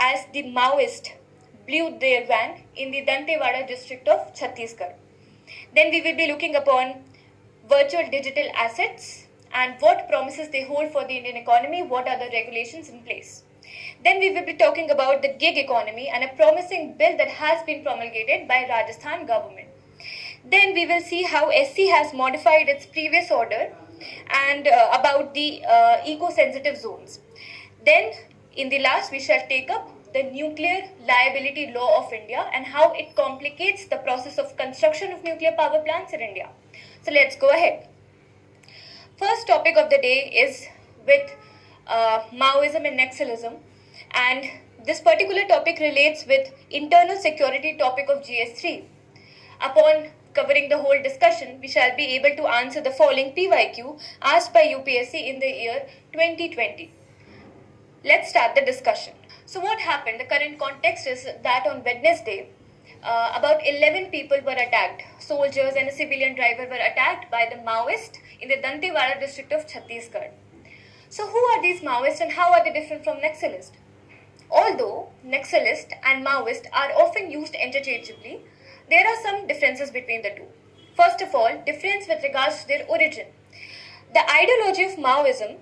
as the Maoists blew their van in the Dantewada district of Chhattisgarh. Then we will be looking upon virtual digital assets and what promises they hold for the Indian economy, what are the regulations in place. Then we will be talking about the gig economy and a promising bill that has been promulgated by Rajasthan government. Then we will see how SC has modified its previous order and about the eco-sensitive zones. Then in the last we shall take up the nuclear liability law of India and how it complicates the process of construction of nuclear power plants in India. So let's go ahead. First topic of the day is with Maoism and Naxalism, and this particular topic relates with internal security topic of GS3. Upon covering the whole discussion, we shall be able to answer the following PYQ asked by UPSC in the year 2020. Let's start the discussion. So what happened? The current context is that on Wednesday, about 11 people were attacked. Soldiers and a civilian driver were attacked by the Maoists in the Dantewada district of Chhattisgarh. So who are these Maoists and how are they different from Naxalists? Although Naxalist and Maoist are often used interchangeably, there are some differences between the two. First of all, difference with regards to their origin. The ideology of Maoism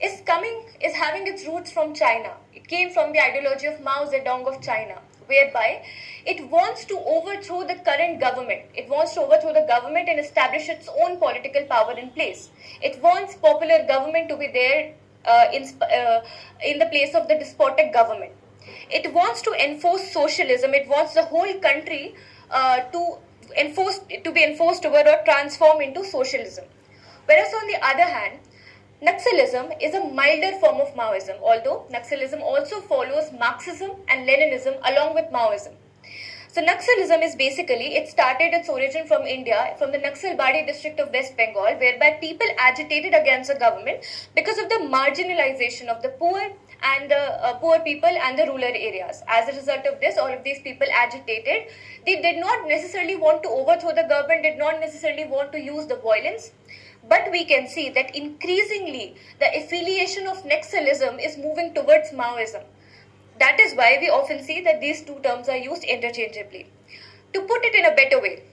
is having its roots from China. It came from the ideology of Mao Zedong of China, whereby it wants to overthrow the current government. It wants to overthrow the government and establish its own political power in place. It wants popular government to be there in the place of the despotic government. It wants to enforce socialism. It wants the whole country to be enforced over or transform into socialism. Whereas on the other hand, Naxalism is a milder form of Maoism, although Naxalism also follows Marxism and Leninism along with Maoism. So Naxalism is basically, it started its origin from India, from the Naxalbari district of West Bengal, whereby people agitated against the government because of the marginalization of the poor and the poor people and the rural areas. As a result of this, all of these people agitated. They did not necessarily want to overthrow the government, did not necessarily want to use the violence. But we can see that increasingly the affiliation of Naxalism is moving towards Maoism. That is why we often see that these two terms are used interchangeably. To put it in a better way,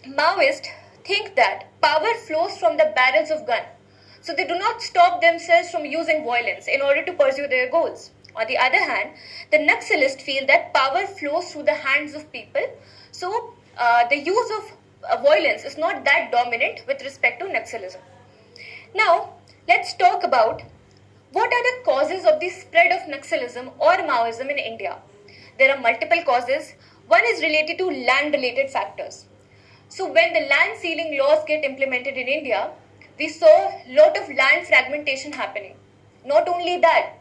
Maoists think that power flows from the barrels of gun. So they do not stop themselves from using violence in order to pursue their goals. On the other hand, the Naxalists feel that power flows through the hands of people. So the use of violence is not that dominant with respect to Naxalism. Now, let's talk about what are the causes of the spread of Naxalism or Maoism in India. There are multiple causes. One is related to land-related factors. So when the land ceiling laws get implemented in India, we saw a lot of land fragmentation happening. Not only that,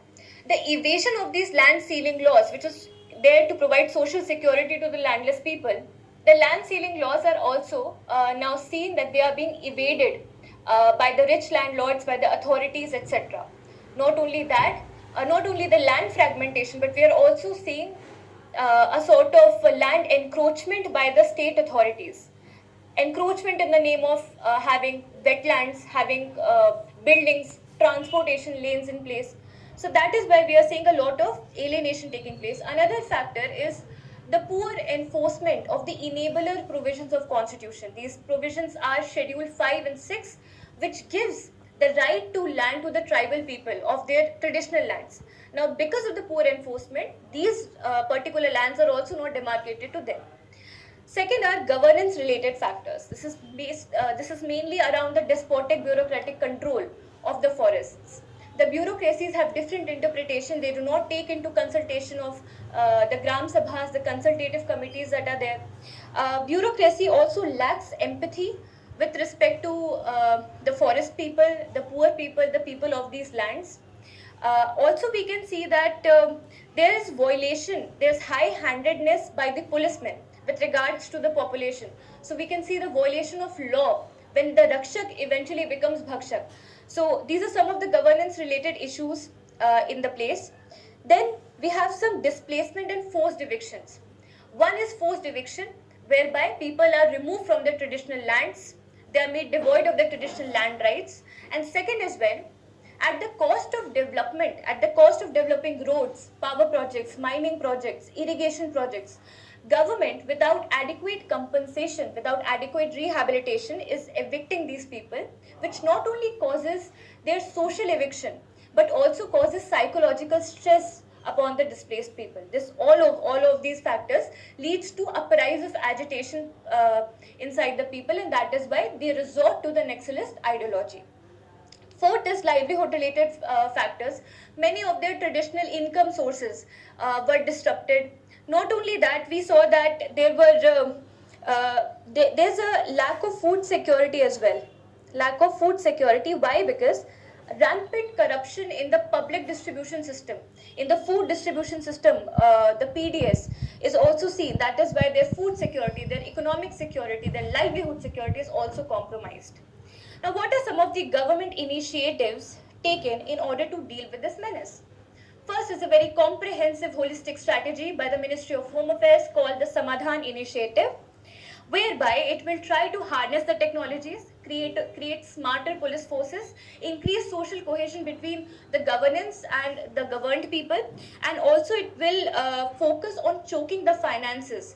the evasion of these land ceiling laws, which is there to provide social security to the landless people, the land ceiling laws are also now seen that they are being evaded by the rich landlords, by the authorities, etc. Not only that, not only the land fragmentation, but we are also seeing a sort of land encroachment by the state authorities. Encroachment in the name of having wetlands, having buildings, transportation lanes in place. So that is why we are seeing a lot of alienation taking place. Another factor is the poor enforcement of the enabler provisions of Constitution. These provisions are Schedule 5 and 6, which gives the right to land to the tribal people of their traditional lands. Now, because of the poor enforcement, these particular lands are also not demarcated to them. Second are governance-related factors. This is mainly around the despotic bureaucratic control of the forests. The bureaucracies have different interpretation. They do not take into consultation of the Gram Sabhas, the consultative committees that are there. Bureaucracy also lacks empathy with respect to the forest people, the poor people, the people of these lands. Also, we can see that there is violation, there's high-handedness by the policemen with regards to the population. So we can see the violation of law when the Rakshak eventually becomes Bhakshak. So these are some of the governance related issues in the place. Then we have some displacement and forced evictions. One is forced eviction, whereby people are removed from their traditional lands. They are made devoid of their traditional land rights. And second is when at the cost of development, at the cost of developing roads, power projects, mining projects, irrigation projects. Government, without adequate compensation, without adequate rehabilitation, is evicting these people, which not only causes their social eviction, but also causes psychological stress upon the displaced people. All of these factors leads to a rise of agitation inside the people, and that is why they resort to the Naxalist ideology. Fourth is livelihood related factors. Many of their traditional income sources were disrupted. Not only that, we saw that there's a lack of food security as well. Lack of food security. Why? Because rampant corruption in the public distribution system, in the food distribution system, the PDS is also seen. That is why their food security, their economic security, their livelihood security is also compromised. Now, what are some of the government initiatives taken in order to deal with this menace? First is a very comprehensive holistic strategy by the Ministry of Home Affairs called the Samadhan Initiative, whereby it will try to harness the technologies, create smarter police forces, increase social cohesion between the governance and the governed people, and also it will focus on choking the finances,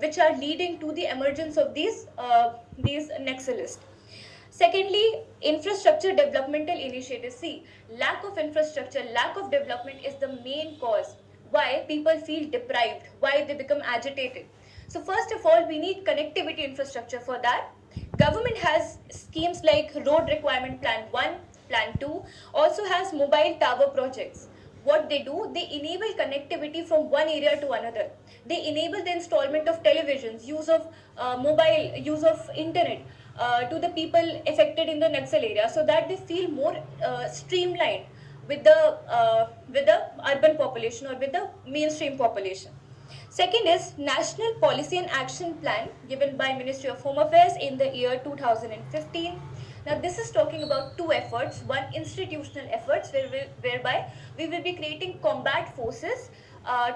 which are leading to the emergence of these Naxalists. Secondly, infrastructure developmental initiatives. See, lack of infrastructure, lack of development is the main cause why people feel deprived, why they become agitated. So first of all, we need connectivity infrastructure. For that, government has schemes like Road Requirement Plan 1, Plan 2, also has mobile tower projects. What they do, they enable connectivity from one area to another. They enable the installment of televisions, use of mobile, use of internet to the people affected in the Naxal area, so that they feel more streamlined with the urban population or with the mainstream population. Second is National Policy and Action Plan given by Ministry of Home Affairs in the year 2015. Now this is talking about two efforts. One, institutional efforts whereby we will be creating combat forces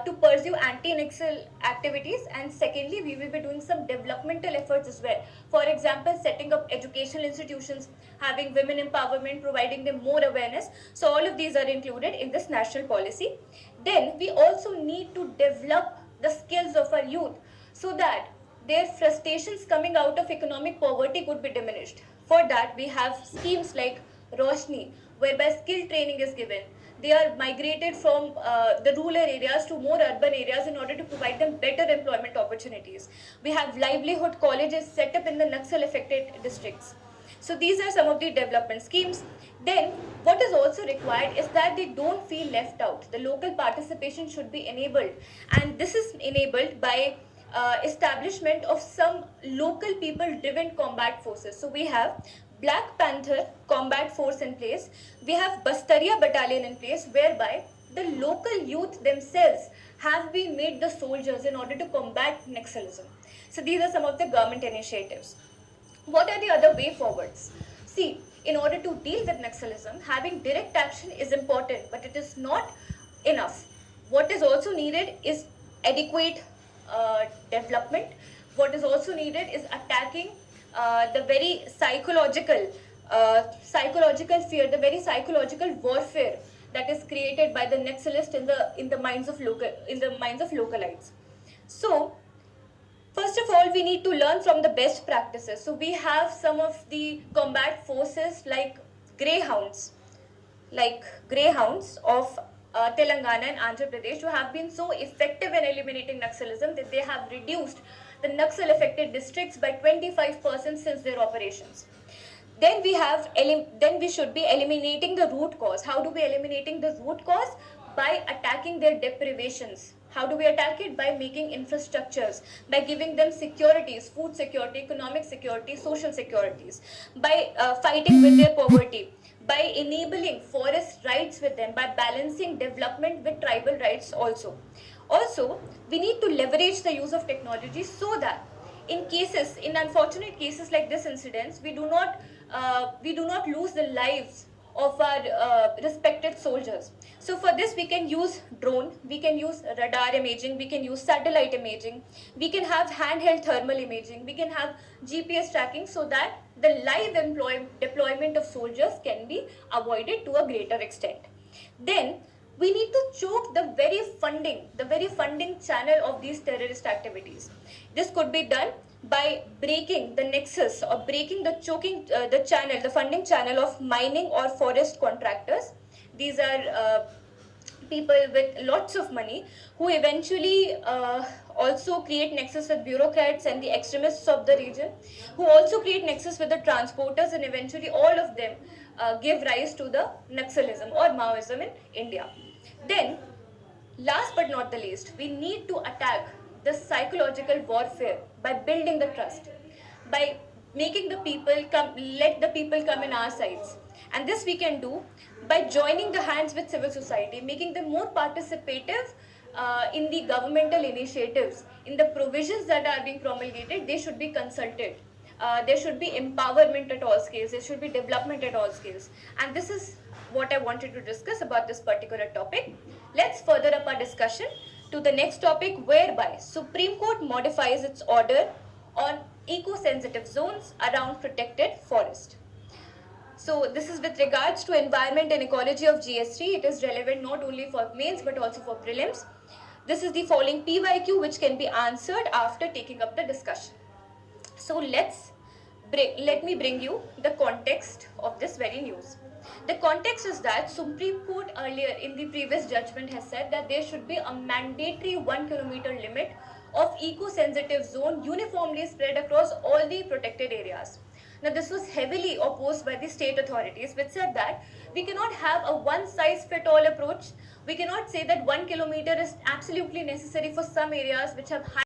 to pursue anti-Naxal activities, and secondly we will be doing some developmental efforts as well. For example, setting up educational institutions, having women empowerment, providing them more awareness. So all of these are included in this national policy. Then we also need to develop the skills of our youth so that their frustrations coming out of economic poverty could be diminished. For that, we have schemes like Roshni, whereby skill training is given. They are migrated from the rural areas to more urban areas in order to provide them better employment opportunities. We have livelihood colleges set up in the Naxal affected districts. So these are some of the development schemes. Then what is also required is that they don't feel left out. The local participation should be enabled, and this is enabled by establishment of some local people driven combat forces. So we have Black Panther combat force in place. We have Bastaria battalion in place, whereby the local youth themselves have been made the soldiers in order to combat Naxalism. So these are some of the government initiatives. What are the other way forwards? See, in order to deal with Naxalism, having direct action is important, but it is not enough. What is also needed is adequate development. What is also needed is attacking the very psychological fear, the very psychological warfare that is created by the Naxalist in the minds of localites. So first of all, we need to learn from the best practices. So we have some of the combat forces like greyhounds of Telangana and Andhra Pradesh, who have been so effective in eliminating Naxalism that they have reduced the Naxal affected districts by 25% since their operations. Then we should be eliminating the root cause. How do we eliminating the root cause? By attacking their deprivations. How do we attack it? By making infrastructures, by giving them securities, food security, economic security, social securities, by fighting with their poverty, by enabling forest rights with them, by balancing development with tribal rights also. Also, we need to leverage the use of technology so that in unfortunate cases like this incidents, we do not lose the lives of our respected soldiers. So for this, we can use drone, we can use radar imaging, we can use satellite imaging, we can have handheld thermal imaging, we can have GPS tracking, so that the live deployment of soldiers can be avoided to a greater extent. Then we need to choke the very funding channel of these terrorist activities. This could be done by breaking the nexus or breaking the funding channel of mining or forest contractors. These are people with lots of money who eventually also create nexus with bureaucrats and the extremists of the region, who also create nexus with the transporters, and eventually all of them give rise to the Naxalism or Maoism in India. Then, last but not the least, we need to attack the psychological warfare by building the trust, by making the people come, let the people come in our sides. And this we can do by joining the hands with civil society, making them more participative in the governmental initiatives, in the provisions that are being promulgated. They should be consulted. There should be empowerment at all scales. There should be development at all scales. And this is what I wanted to discuss about this particular topic. Let's further up our discussion to the next topic, whereby Supreme Court modifies its order on eco-sensitive zones around protected forest. So this is with regards to environment and ecology of GS3. It is relevant not only for mains but also for prelims. This is the following PYQ which can be answered after taking up the discussion. So let me bring you the context of this very news. The context is that Supreme Court earlier in the previous judgment has said that there should be a mandatory 1 kilometer limit of eco-sensitive zone uniformly spread across all the protected areas. Now this was heavily opposed by the state authorities, which said that we cannot have a one-size-fit-all approach. We cannot say that 1 kilometer is absolutely necessary for some areas which have high